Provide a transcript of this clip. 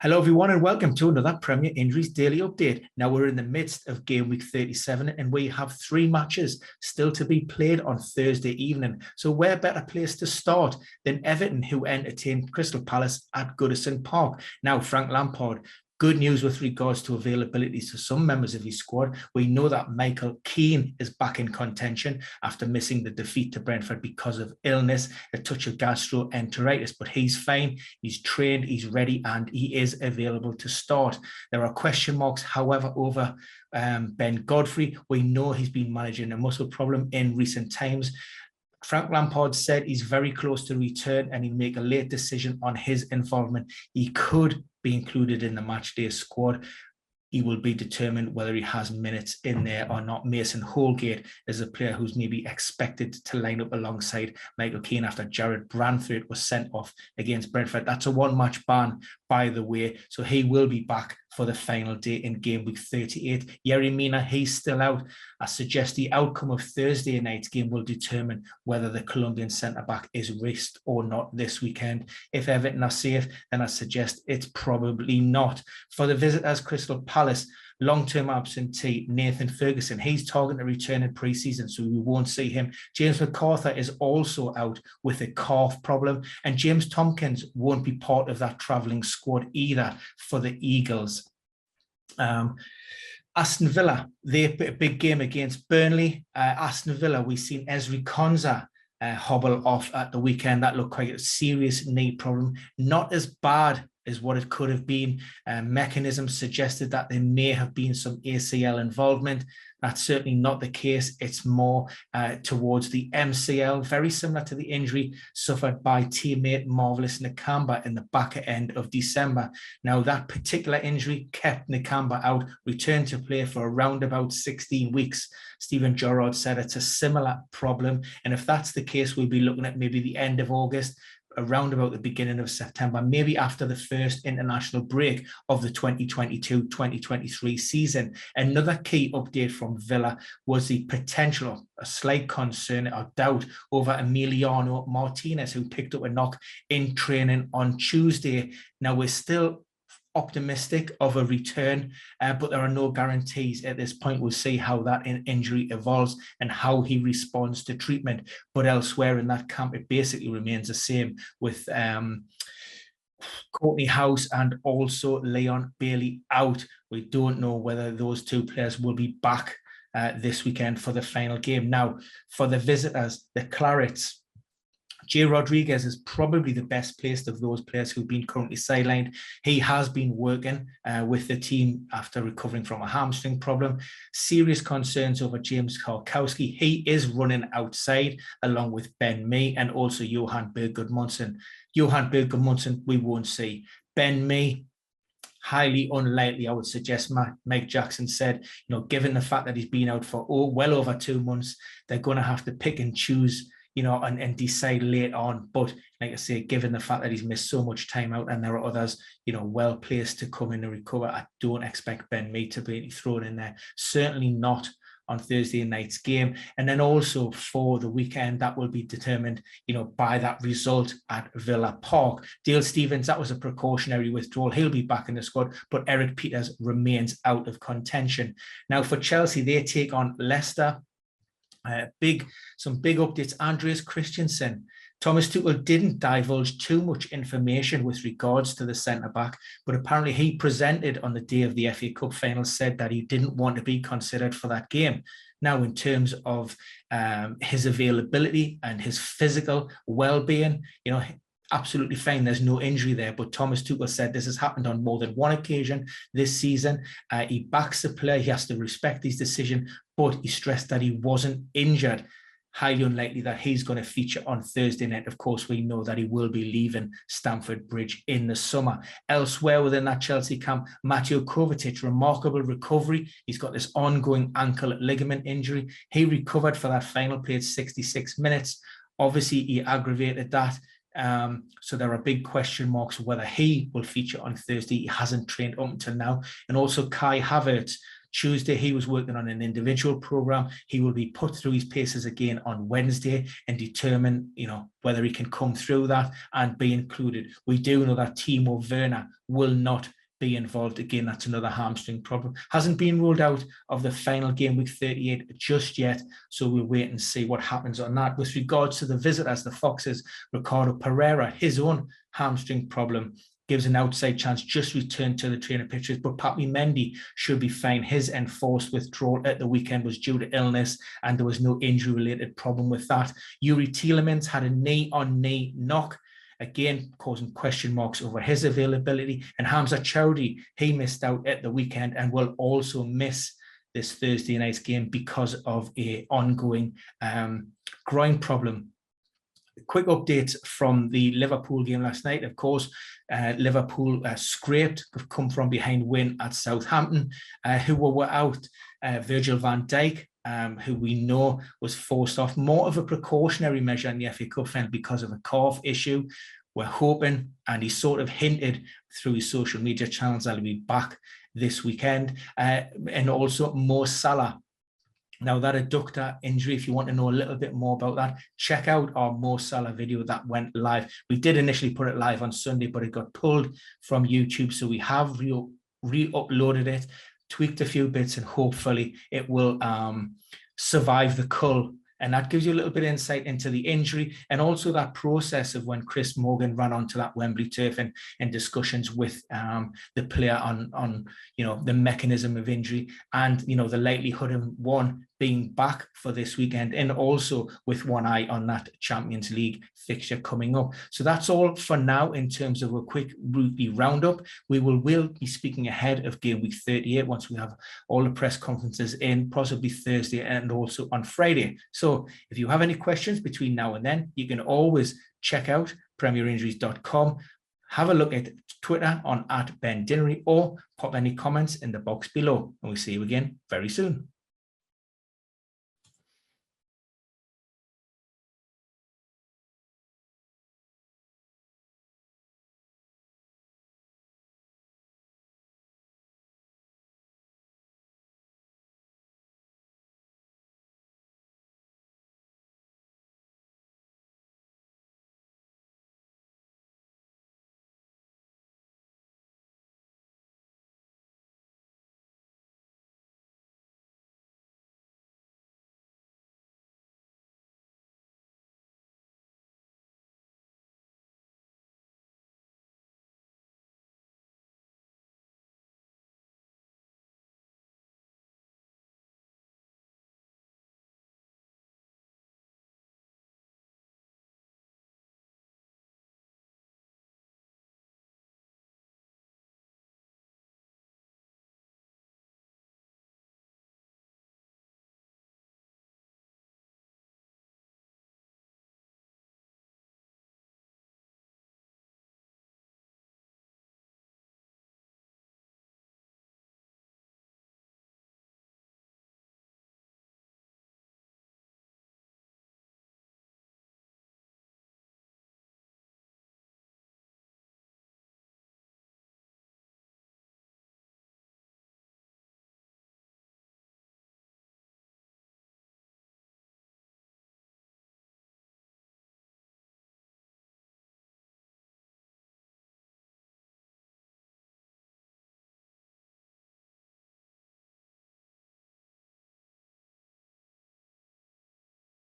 Hello everyone and welcome to another Premier Injuries Daily Update. Now we're in the midst of game week 37 and we have three matches still to be played on Thursday evening. So where better place to start than Everton, who entertained Crystal Palace at Goodison Park. Now Frank Lampard, good news with regards to availability to some members of his squad. We know that Michael Keane is back in contention after missing the defeat to Brentford because of illness, a touch of gastroenteritis, but he's fine, he's trained, he's ready, and he is available to start. There are question marks, however, over Ben Godfrey. We know he's been managing a muscle problem in recent times. Frank Lampard said he's very close to return and he'll make a late decision on his involvement. He could be included in the matchday squad. He will be determined whether he has minutes in there or not. Mason Holgate is a player who's maybe expected to line up alongside Michael Keane after Jared Branthwaite was sent off against Brentford. That's a one-match ban, by the way, so he will be back for the final day in game week 38. Yerry Mina, he's still out. I suggest the outcome of Thursday night's game will determine whether the Colombian centre-back is risked or not this weekend. If Everton are safe, then I suggest it's probably not. For the visitors, Crystal Palace, long-term absentee Nathan Ferguson, he's targeting to return in pre-season, so we won't see him. James McArthur is also out with a calf problem, and James Tompkins won't be part of that travelling squad either for the Eagles. Aston Villa, they put a big game against Burnley. Aston Villa, we've seen Ezri Konsa hobble off at the weekend. That looked quite a serious knee problem. Not as bad as what it could have been. Mechanisms suggested that there may have been some ACL involvement. That's certainly not the case. It's more towards the MCL, very similar to the injury suffered by teammate Marvelous Nakamba in the back end of December. Now, that particular injury kept Nakamba out, returned to play for around about 16 weeks. Stephen Gerrard said it's a similar problem. And if that's the case, we'll be looking at maybe the end of August, around about the beginning of September, maybe after the first international break of the 2022-2023 season. Another key update from Villa was the potential, a slight concern or doubt over Emiliano Martinez, who picked up a knock in training on Tuesday. Now, we're still optimistic of a return, but there are no guarantees at this point. We'll see how that injury evolves and how he responds to treatment. But elsewhere in that camp, it basically remains the same with Courtney House and also Leon Bailey out. We don't know whether those two players will be back this weekend for the final game. Now, for the visitors, the Clarets, Jay Rodriguez is probably the best placed of those players who've been currently sidelined. He has been working with the team after recovering from a hamstring problem. Serious concerns over James Karkowski. He is running outside along with Ben Mee and also Johan Berg-Gudmundsson. Johan Berg-Gudmundsson, we won't see. Ben Mee, highly unlikely, I would suggest. Mike Jackson said, given the fact that he's been out for well over 2 months, they're going to have to pick and choose, and decide late on. But like I say, given the fact that he's missed so much time out and there are others, well placed to come in and recover, I don't expect Ben Mee to be thrown in there. Certainly not on Thursday night's game. And then also for the weekend, that will be determined, by that result at Villa Park. Dale Stephens, that was a precautionary withdrawal. He'll be back in the squad, but Eric Peters remains out of contention. Now for Chelsea, they take on Leicester. Some big updates. Andreas Christensen. Thomas Tuchel didn't divulge too much information with regards to the centre-back, but apparently he presented on the day of the FA Cup final, said that he didn't want to be considered for that game. Now, in terms of his availability and his physical well-being, absolutely fine. There's no injury there. But Thomas Tuchel said this has happened on more than one occasion this season. He backs the player. He has to respect his decision, but he stressed that he wasn't injured. Highly unlikely that he's going to feature on Thursday night. Of course, we know that he will be leaving Stamford Bridge in the summer. Elsewhere within that Chelsea camp, Mateo Kovetich, remarkable recovery. He's got this ongoing ankle ligament injury. He recovered for that final, played 66 minutes. Obviously, he aggravated that. So there are big question marks whether he will feature on Thursday. He hasn't trained up until now. And also Kai Havertz, Tuesday, he was working on an individual program. He will be put through his paces again on Wednesday and determine, whether he can come through that and be included. We do know that Timo Werner will not be involved. Again, that's another hamstring problem. Hasn't been ruled out of the final game, week 38, just yet. So we'll wait and see what happens on that. With regards to the visitors, the Foxes, Ricardo Pereira, his own hamstring problem gives an outside chance, just returned to the training pitches, but Papi Mendy should be fine. His enforced withdrawal at the weekend was due to illness, and there was no injury-related problem with that. Yuri Tielemans had a knee-on-knee knock, again causing question marks over his availability. And Hamza Chowdhury, he missed out at the weekend and will also miss this Thursday night's game because of an ongoing groin problem. Quick update from the Liverpool game last night. Of course, Liverpool scraped, come from behind win at Southampton, who were out. Virgil van Dijk, who we know was forced off, more of a precautionary measure in the FA Cup final because of a calf issue. We're hoping, and he sort of hinted through his social media channels, that he'll be back this weekend. And also Mo Salah. Now, that adductor injury, if you want to know a little bit more about that, check out our Mo Salah video that went live. We did initially put it live on Sunday, but it got pulled from YouTube. So we have re-uploaded it, tweaked a few bits, and hopefully it will survive the cull. And that gives you a little bit of insight into the injury and also that process of when Chris Morgan ran onto that Wembley turf and discussions with the player on the mechanism of injury and, the likelihood of one being back for this weekend, and also with one eye on that Champions League fixture coming up. So that's all for now in terms of a quick rugby roundup. We will be speaking ahead of game week 38 once we have all the press conferences in, possibly Thursday and also on Friday. So if you have any questions between now and then, you can always check out premierinjuries.com. Have a look at Twitter on @Ben Dinnery, or pop any comments in the box below. And we'll see you again very soon.